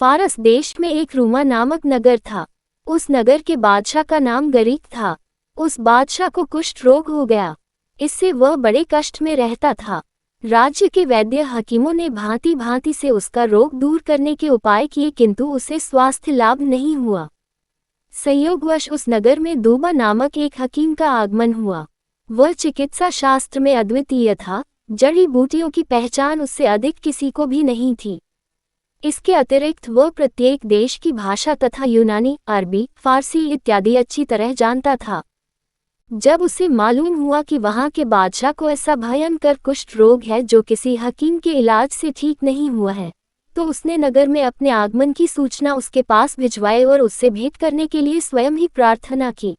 फारस देश में एक रूमा नामक नगर था। उस नगर के बादशाह का नाम गरीक था। उस बादशाह को कुष्ठ रोग हो गया। इससे वह बड़े कष्ट में रहता था। राज्य के वैद्य हकीमों ने भांति भांति से उसका रोग दूर करने के उपाय किए, किंतु उसे स्वास्थ्य लाभ नहीं हुआ। संयोगवश उस नगर में दूबा नामक एक हकीम का आगमन हुआ। वह चिकित्सा शास्त्र में अद्वितीय था। जड़ी बूटियों की पहचान उससे अधिक किसी को भी नहीं थी। इसके अतिरिक्त वह प्रत्येक देश की भाषा तथा यूनानी, अरबी, फारसी इत्यादि अच्छी तरह जानता था। जब उसे मालूम हुआ कि वहां के बादशाह को ऐसा भयंकर कुष्ठ रोग है जो किसी हकीम के इलाज से ठीक नहीं हुआ है, तो उसने नगर में अपने आगमन की सूचना उसके पास भिजवाई और उससे भेंट करने के लिए स्वयं ही प्रार्थना की।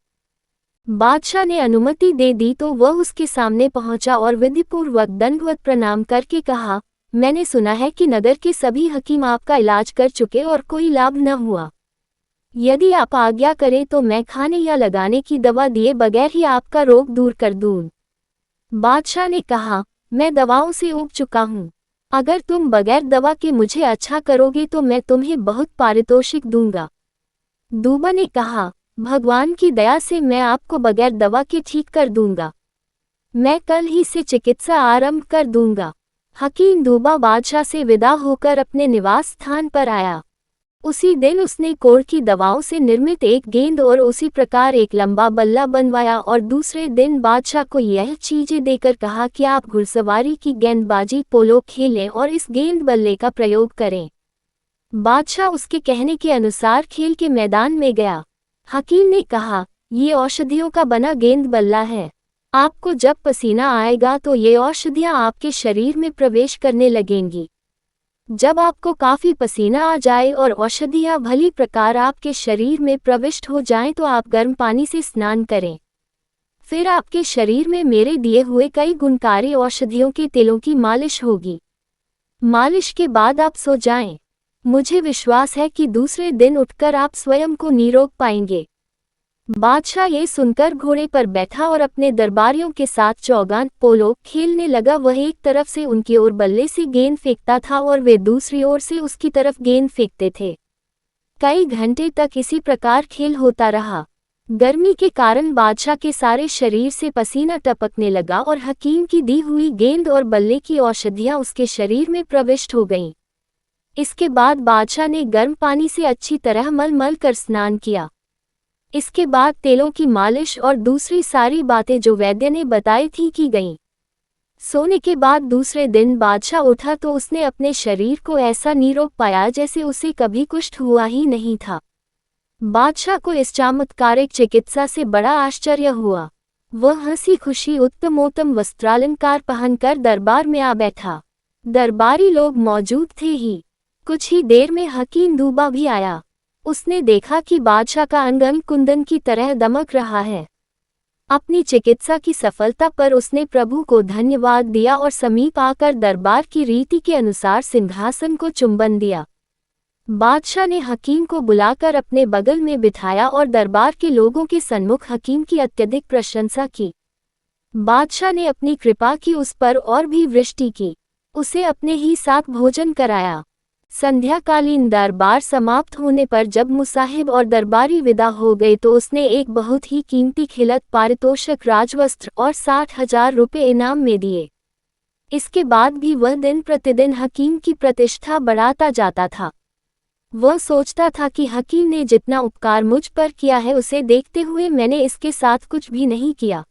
बादशाह ने अनुमति दे दी तो वह उसके सामने पहुंचा और विधिपूर्वक दंडवत प्रणाम करके कहा, मैंने सुना है कि नगर के सभी हकीम आपका इलाज कर चुके और कोई लाभ न हुआ। यदि आप आज्ञा करें तो मैं खाने या लगाने की दवा दिए बगैर ही आपका रोग दूर कर दूं। बादशाह ने कहा, मैं दवाओं से ऊब चुका हूँ। अगर तुम बगैर दवा के मुझे अच्छा करोगे तो मैं तुम्हें बहुत पारितोषिक दूंगा। दूबा ने कहा, भगवान की दया से मैं आपको बगैर दवा के ठीक कर दूंगा। मैं कल ही से चिकित्सा आरंभ कर दूंगा। हकीम दूबा बादशाह से विदा होकर अपने निवास स्थान पर आया। उसी दिन उसने कोढ़ की दवाओं से निर्मित एक गेंद और उसी प्रकार एक लंबा बल्ला बनवाया और दूसरे दिन बादशाह को यह चीजें देकर कहा कि आप घुड़सवारी की गेंदबाजी, पोलो खेलें और इस गेंद बल्ले का प्रयोग करें। बादशाह उसके कहने के अनुसार खेल के मैदान में गया। हकीम ने कहा, ये औषधियों का बना गेंद बल्ला है। आपको जब पसीना आएगा तो ये औषधियां आपके शरीर में प्रवेश करने लगेंगी। जब आपको काफी पसीना आ जाए और औषधियां भली प्रकार आपके शरीर में प्रविष्ट हो जाएं तो आप गर्म पानी से स्नान करें। फिर आपके शरीर में मेरे दिए हुए कई गुणकारी औषधियों के तेलों की मालिश होगी। मालिश के बाद आप सो जाएं। मुझे विश्वास है कि दूसरे दिन उठकर आप स्वयं को निरोग पाएंगे। बादशाह ये सुनकर घोड़े पर बैठा और अपने दरबारियों के साथ चौगान, पोलो खेलने लगा। वह एक तरफ से उनकी ओर बल्ले से गेंद फेंकता था और वे दूसरी ओर से उसकी तरफ गेंद फेंकते थे। कई घंटे तक इसी प्रकार खेल होता रहा। गर्मी के कारण बादशाह के सारे शरीर से पसीना टपकने लगा और हकीम की दी हुई गेंद और बल्ले की औषधियां उसके शरीर में प्रविष्ट हो गईं। इसके बाद बादशाह ने गर्म पानी से अच्छी तरह मल मल कर स्नान किया। इसके बाद तेलों की मालिश और दूसरी सारी बातें जो वैद्य ने बताई थी की गईं। सोने के बाद दूसरे दिन बादशाह उठा तो उसने अपने शरीर को ऐसा निरोग पाया जैसे उसे कभी कुष्ठ हुआ ही नहीं था। बादशाह को इस चमत्कारिक चिकित्सा से बड़ा आश्चर्य हुआ। वह हंसी खुशी उत्तमोत्तम वस्त्रालंकार पहनकर दरबार में आ बैठा। दरबारी लोग मौजूद थे ही। कुछ ही देर में हकीम दूबा भी आया। उसने देखा कि बादशाह का अंग अंग कुंदन की तरह दमक रहा है। अपनी चिकित्सा की सफलता पर उसने प्रभु को धन्यवाद दिया और समीप आकर दरबार की रीति के अनुसार सिंहासन को चुंबन दिया। बादशाह ने हकीम को बुलाकर अपने बगल में बिठाया और दरबार के लोगों के सन्मुख हकीम की अत्यधिक प्रशंसा की। बादशाह ने अपनी कृपा की उस पर और भी वृष्टि की। उसे अपने ही साथ भोजन कराया। संध्याकालीन दरबार समाप्त होने पर जब मुसाहिब और दरबारी विदा हो गए तो उसने एक बहुत ही कीमती खिलत पारितोषिक राजवस्त्र और 60,000 रुपये इनाम में दिए। इसके बाद भी वह दिन प्रतिदिन हकीम की प्रतिष्ठा बढ़ाता जाता था। वह सोचता था कि हकीम ने जितना उपकार मुझ पर किया है उसे देखते हुए मैंने इसके साथ कुछ भी नहीं किया।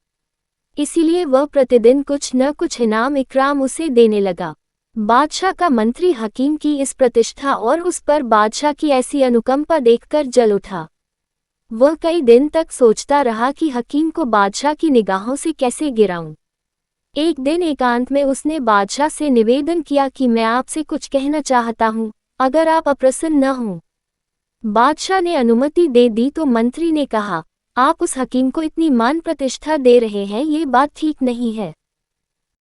इसीलिए वह प्रतिदिन कुछ न कुछ इनाम इकराम उसे देने लगा। बादशाह का मंत्री हकीम की इस प्रतिष्ठा और उस पर बादशाह की ऐसी अनुकंपा देखकर जल उठा। वह कई दिन तक सोचता रहा कि हकीम को बादशाह की निगाहों से कैसे गिराऊं। एक दिन एकांत में उसने बादशाह से निवेदन किया कि मैं आपसे कुछ कहना चाहता हूं, अगर आप अप्रसन्न न हों। बादशाह ने अनुमति दे दी तो मंत्री ने कहा, आप उस हकीम को इतनी मान प्रतिष्ठा दे रहे हैं, ये बात ठीक नहीं है।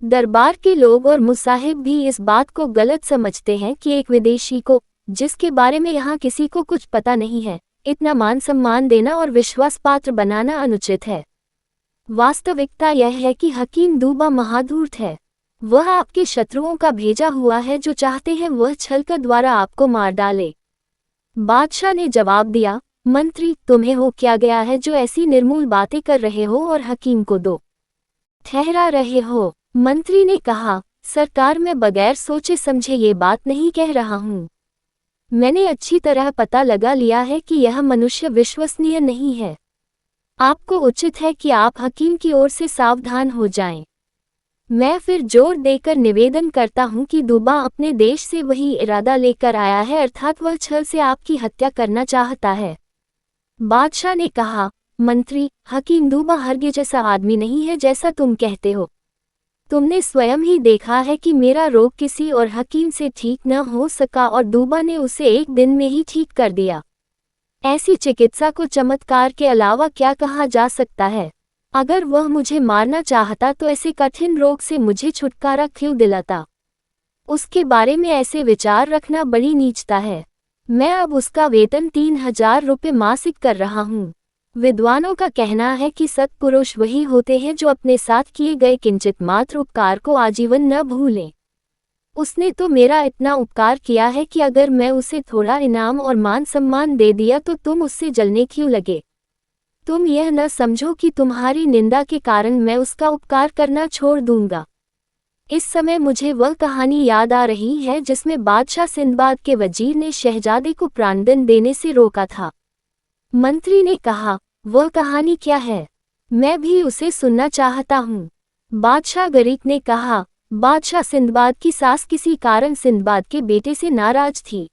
दरबार के लोग और मुसाहिब भी इस बात को गलत समझते हैं कि एक विदेशी को, जिसके बारे में यहाँ किसी को कुछ पता नहीं है, इतना मान सम्मान देना और विश्वास पात्र बनाना अनुचित है। वास्तविकता यह है कि हकीम दूबा महाधूर्त है। वह आपके शत्रुओं का भेजा हुआ है जो चाहते हैं वह छल के द्वारा आपको मार डाले। बादशाह ने जवाब दिया, मंत्री तुम्हें हो क्या गया है जो ऐसी निर्मूल बातें कर रहे हो और हकीम को दो ठहरा रहे हो। मंत्री ने कहा, सरकार मैं बगैर सोचे समझे ये बात नहीं कह रहा हूँ। मैंने अच्छी तरह पता लगा लिया है कि यह मनुष्य विश्वसनीय नहीं है। आपको उचित है कि आप हकीम की ओर से सावधान हो जाएं। मैं फिर जोर देकर निवेदन करता हूं कि दूबा अपने देश से वही इरादा लेकर आया है, अर्थात वह छल से आपकी हत्या करना चाहता है। बादशाह ने कहा, मंत्री हकीम दूबा हरगिज ऐसा आदमी नहीं है जैसा तुम कहते हो। तुमने स्वयं ही देखा है कि मेरा रोग किसी और हकीम से ठीक न हो सका और दूबा ने उसे एक दिन में ही ठीक कर दिया। ऐसी चिकित्सा को चमत्कार के अलावा क्या कहा जा सकता है। अगर वह मुझे मारना चाहता तो ऐसे कठिन रोग से मुझे छुटकारा क्यों दिलाता। उसके बारे में ऐसे विचार रखना बड़ी नीचता है। मैं अब उसका वेतन 3000 रुपये मासिक कर रहा हूँ। विद्वानों का कहना है कि सत्पुरुष वही होते हैं जो अपने साथ किए गए किंचित मात्र उपकार को आजीवन न भूलें। उसने तो मेरा इतना उपकार किया है कि अगर मैं उसे थोड़ा इनाम और मान सम्मान दे दिया तो तुम उससे जलने क्यों लगे। तुम यह न समझो कि तुम्हारी निंदा के कारण मैं उसका उपकार करना छोड़ दूंगा। इस समय मुझे वह कहानी याद आ रही है जिसमें बादशाह सिंदबाद के वजीर ने शहजादे को प्राणदंड देने से रोका था। मंत्री ने कहा, वह कहानी क्या है? मैं भी उसे सुनना चाहता हूँ। बादशाह गरीक ने कहा, बादशाह सिंदबाद की सास किसी कारण सिंदबाद के बेटे से नाराज थी।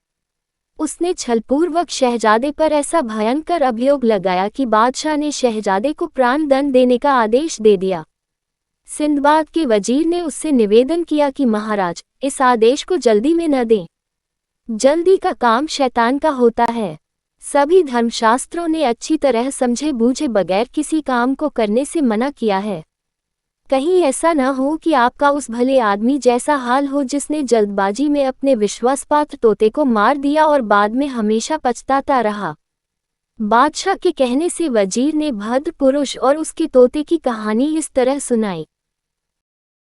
उसने छलपूर्वक शहजादे पर ऐसा भयंकर अभियोग लगाया कि बादशाह ने शहजादे को प्राणदंड देने का आदेश दे दिया। सिंदबाद के वजीर ने उससे निवेदन किया कि महाराज इस आदेश को जल्दी में न दें। जल्दी का काम शैतान का होता है। सभी धर्मशास्त्रों ने अच्छी तरह समझे बूझे बगैर किसी काम को करने से मना किया है। कहीं ऐसा न हो कि आपका उस भले आदमी जैसा हाल हो जिसने जल्दबाजी में अपने विश्वासपात्र तोते को मार दिया और बाद में हमेशा पछताता रहा। बादशाह के कहने से वजीर ने भद्र पुरुष और उसके तोते की कहानी इस तरह सुनाई।